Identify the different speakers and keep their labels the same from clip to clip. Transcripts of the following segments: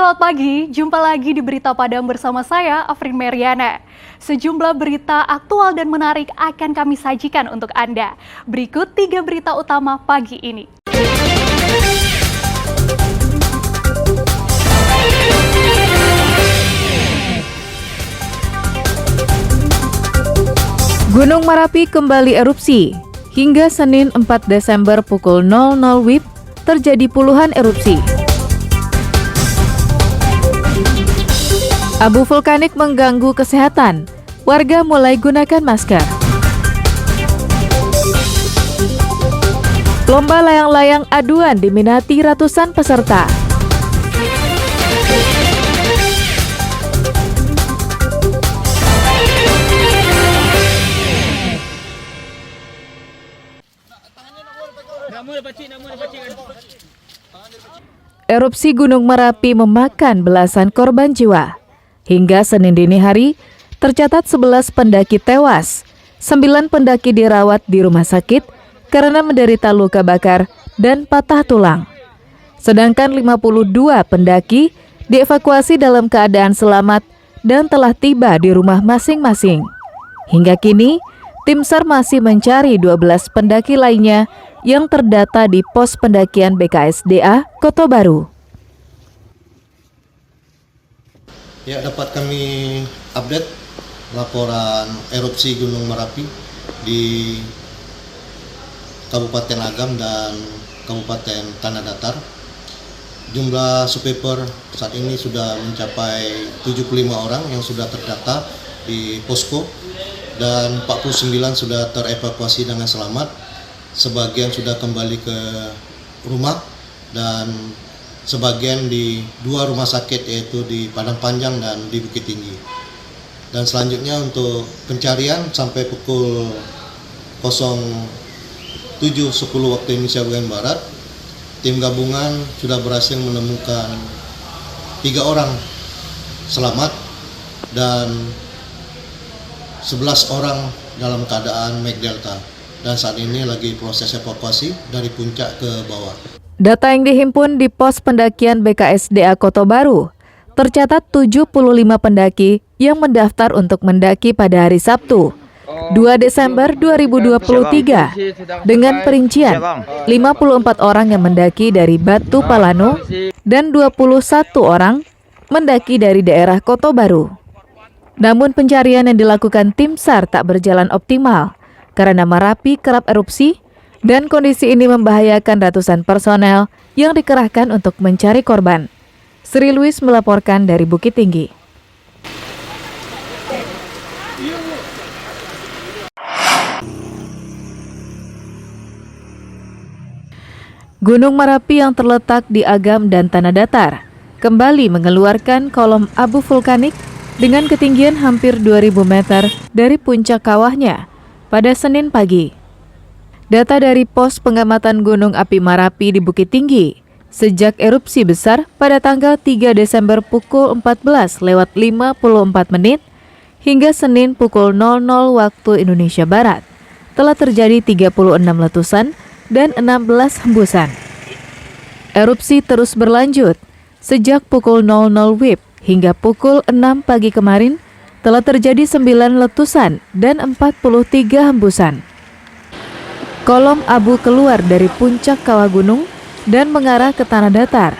Speaker 1: Selamat pagi, jumpa lagi di Berita Padang bersama saya, Afrin Meriana. Sejumlah berita aktual dan menarik akan kami sajikan untuk Anda. Berikut 3 berita utama pagi ini.
Speaker 2: Gunung Merapi kembali erupsi. Hingga Senin 4 Desember pukul 00 WIB terjadi puluhan erupsi. Abu vulkanik mengganggu kesehatan. Warga mulai gunakan masker. Lomba layang-layang aduan diminati ratusan peserta. Erupsi Gunung Merapi memakan belasan korban jiwa. Hingga Senin dini hari, tercatat 11 pendaki tewas, 9 pendaki dirawat di rumah sakit karena menderita luka bakar dan patah tulang. Sedangkan 52 pendaki dievakuasi dalam keadaan selamat dan telah tiba di rumah masing-masing. Hingga kini, tim SAR masih mencari 12 pendaki lainnya yang terdata di pos pendakian BKSDA Kota Baru.
Speaker 3: Ya, dapat kami update laporan erupsi Gunung Merapi di Kabupaten Agam dan Kabupaten Tanah Datar. Jumlah survivor saat ini sudah mencapai 75 orang yang sudah terdata di posko dan 49 sudah terevakuasi dengan selamat. Sebagian sudah kembali ke rumah dan sebagian di 2 rumah sakit, yaitu di Padang Panjang dan di Bukit Tinggi. Dan selanjutnya untuk pencarian sampai pukul 07.10 waktu Indonesia bagian Barat, tim gabungan sudah berhasil menemukan 3 orang selamat dan 11 orang dalam keadaan MAC Delta. Dan saat ini lagi proses evakuasi dari puncak ke bawah.
Speaker 2: Data yang dihimpun di pos pendakian BKSDA Kota Baru, tercatat 75 pendaki yang mendaftar untuk mendaki pada hari Sabtu, 2 Desember 2023, dengan perincian 54 orang yang mendaki dari Batu Palano dan 21 orang mendaki dari daerah Kota Baru. Namun pencarian yang dilakukan tim SAR tak berjalan optimal karena Merapi kerap erupsi dan kondisi ini membahayakan ratusan personel yang dikerahkan untuk mencari korban. Sri Luis melaporkan dari Bukit Tinggi. Gunung Merapi yang terletak di Agam dan Tanah Datar kembali mengeluarkan kolom abu vulkanik dengan ketinggian hampir 2000 meter dari puncak kawahnya pada Senin pagi. Data dari pos pengamatan Gunung Api Merapi di Bukit Tinggi, sejak erupsi besar pada tanggal 3 Desember pukul 14.54 hingga Senin pukul 00 waktu Indonesia Barat, telah terjadi 36 letusan dan 16 hembusan. Erupsi terus berlanjut. Sejak pukul 00 WIB hingga pukul 6 pagi kemarin, telah terjadi 9 letusan dan 43 hembusan. Kolom abu keluar dari puncak kawah gunung dan mengarah ke tanah datar.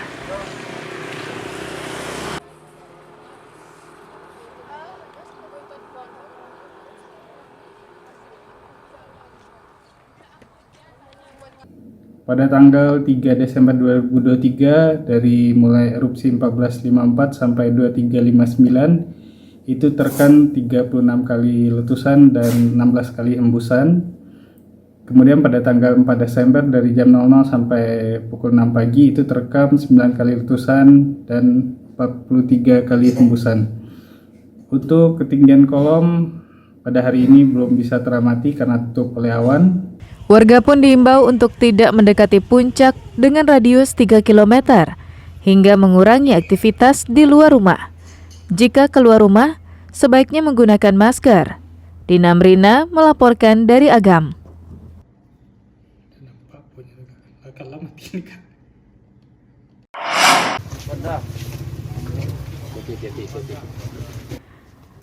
Speaker 4: Pada tanggal 3 Desember 2023, dari mulai erupsi 1454 sampai 2359, itu terekam 36 kali letusan dan 16 kali hembusan. Kemudian pada tanggal 4 Desember dari jam 00 sampai pukul 6 pagi itu terekam 9 kali letusan dan 43 kali hembusan. Untuk ketinggian kolom pada hari ini belum bisa teramati karena tutup oleh awan.
Speaker 2: Warga pun diimbau untuk tidak mendekati puncak dengan radius 3 km hingga mengurangi aktivitas di luar rumah. Jika keluar rumah, sebaiknya menggunakan masker. Dina Mrina melaporkan dari Agam.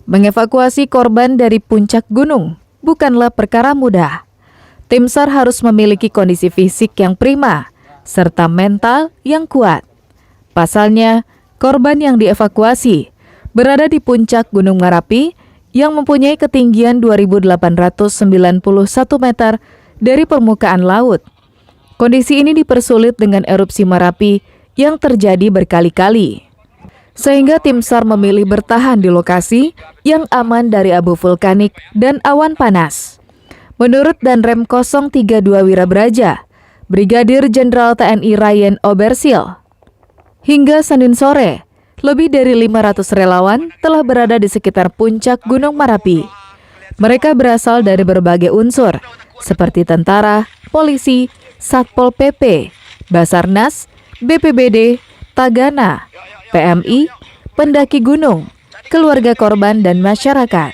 Speaker 2: Mengevakuasi korban dari puncak gunung bukanlah perkara mudah. Tim SAR harus memiliki kondisi fisik yang prima, serta mental yang kuat. Pasalnya, korban yang dievakuasi berada di puncak Gunung Merapi yang mempunyai ketinggian 2.891 meter dari permukaan laut. Kondisi ini dipersulit dengan erupsi Merapi yang terjadi berkali-kali. Sehingga tim SAR memilih bertahan di lokasi yang aman dari abu vulkanik dan awan panas. Menurut Danrem 032 Wirabraja, Brigadir Jenderal TNI Ryan Obersil, hingga Senin sore, lebih dari 500 relawan telah berada di sekitar puncak Gunung Merapi. Mereka berasal dari berbagai unsur, seperti tentara, polisi, Satpol PP, Basarnas, BPBD, Tagana, PMI, pendaki gunung, keluarga korban, dan masyarakat.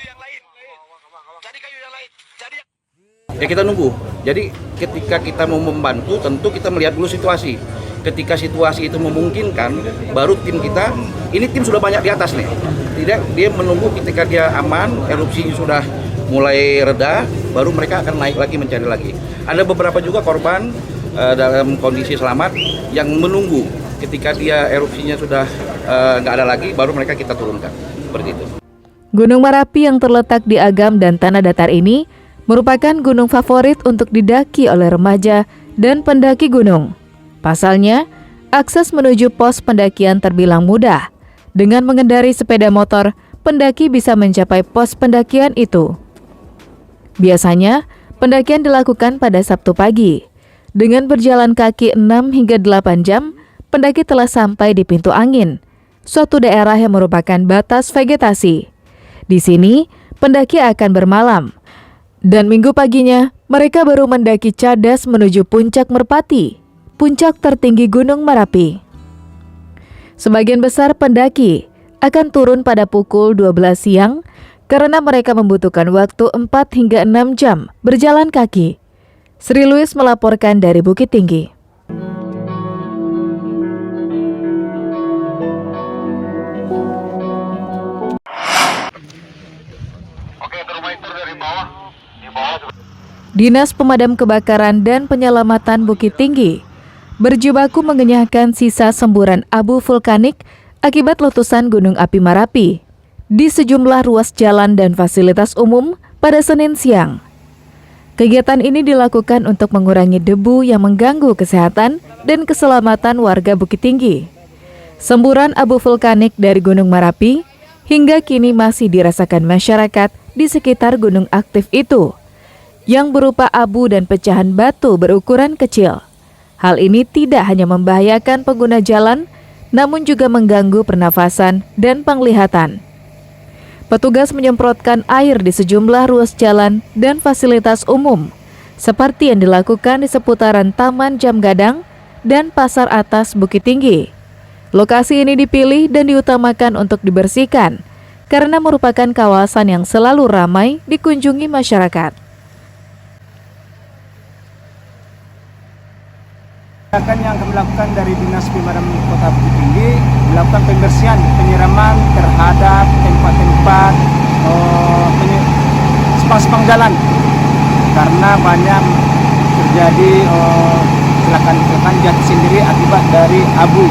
Speaker 5: Ya kita nunggu. Jadi ketika kita mau membantu, tentu kita melihat dulu situasi. Ketika situasi itu memungkinkan, baru tim kita, ini tim sudah banyak di atas nih. Tidak, dia menunggu ketika dia aman, erupsi sudah mulai reda, baru mereka akan naik lagi mencari lagi. Ada beberapa juga korban dalam kondisi selamat yang menunggu. Ketika dia erupsinya sudah nggak ada lagi, baru mereka kita turunkan. Seperti itu.
Speaker 2: Gunung Merapi yang terletak di Agam dan Tanah Datar ini merupakan gunung favorit untuk didaki oleh remaja dan pendaki gunung. Pasalnya, akses menuju pos pendakian terbilang mudah. Dengan mengendari sepeda motor, pendaki bisa mencapai pos pendakian itu. Biasanya, pendakian dilakukan pada Sabtu pagi. Dengan berjalan kaki 6 hingga 8 jam, pendaki telah sampai di Pintu Angin, suatu daerah yang merupakan batas vegetasi. Di sini, pendaki akan bermalam. Dan minggu paginya, mereka baru mendaki Cadas menuju puncak Merpati, puncak tertinggi Gunung Merapi. Sebagian besar pendaki akan turun pada pukul 12 siang karena mereka membutuhkan waktu 4 hingga 6 jam berjalan kaki. Sri Louis melaporkan dari Bukit Tinggi. Dinas Pemadam Kebakaran dan Penyelamatan Bukit Tinggi berjibaku mengenyahkan sisa semburan abu vulkanik akibat letusan Gunung Api Merapi di sejumlah ruas jalan dan fasilitas umum pada Senin siang. Kegiatan ini dilakukan untuk mengurangi debu yang mengganggu kesehatan dan keselamatan warga Bukit Tinggi. Semburan abu vulkanik dari Gunung Merapi hingga kini masih dirasakan masyarakat di sekitar gunung aktif itu, yang berupa abu dan pecahan batu berukuran kecil. Hal ini tidak hanya membahayakan pengguna jalan, namun juga mengganggu pernafasan dan penglihatan. Petugas menyemprotkan air di sejumlah ruas jalan dan fasilitas umum, seperti yang dilakukan di seputaran Taman Jam Gadang dan Pasar Atas Bukit Tinggi. Lokasi ini dipilih dan diutamakan untuk dibersihkan, karena merupakan kawasan yang selalu ramai dikunjungi masyarakat.
Speaker 6: Yang kami lakukan dari Dinas Pemadam Kota Bukit Tinggi melakukan pembersihan, penyiraman terhadap tempat-tempat sepang-sepang jalan karena banyak terjadi kecelakaan jatuh sendiri akibat dari abu.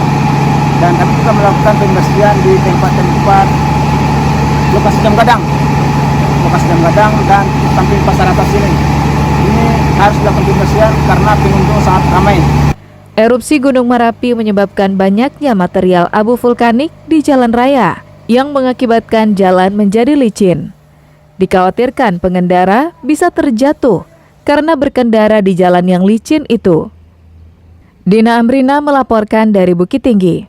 Speaker 6: Dan kami juga melakukan pembersihan di tempat-tempat lokasi jam gadang dan samping pasar atas ini. Ini harus dilakukan pembersihan karena pengunjung sangat ramai.
Speaker 2: Erupsi Gunung Merapi menyebabkan banyaknya material abu vulkanik di jalan raya yang mengakibatkan jalan menjadi licin. Dikhawatirkan pengendara bisa terjatuh karena berkendara di jalan yang licin itu. Dina Amrina melaporkan dari Bukit Tinggi.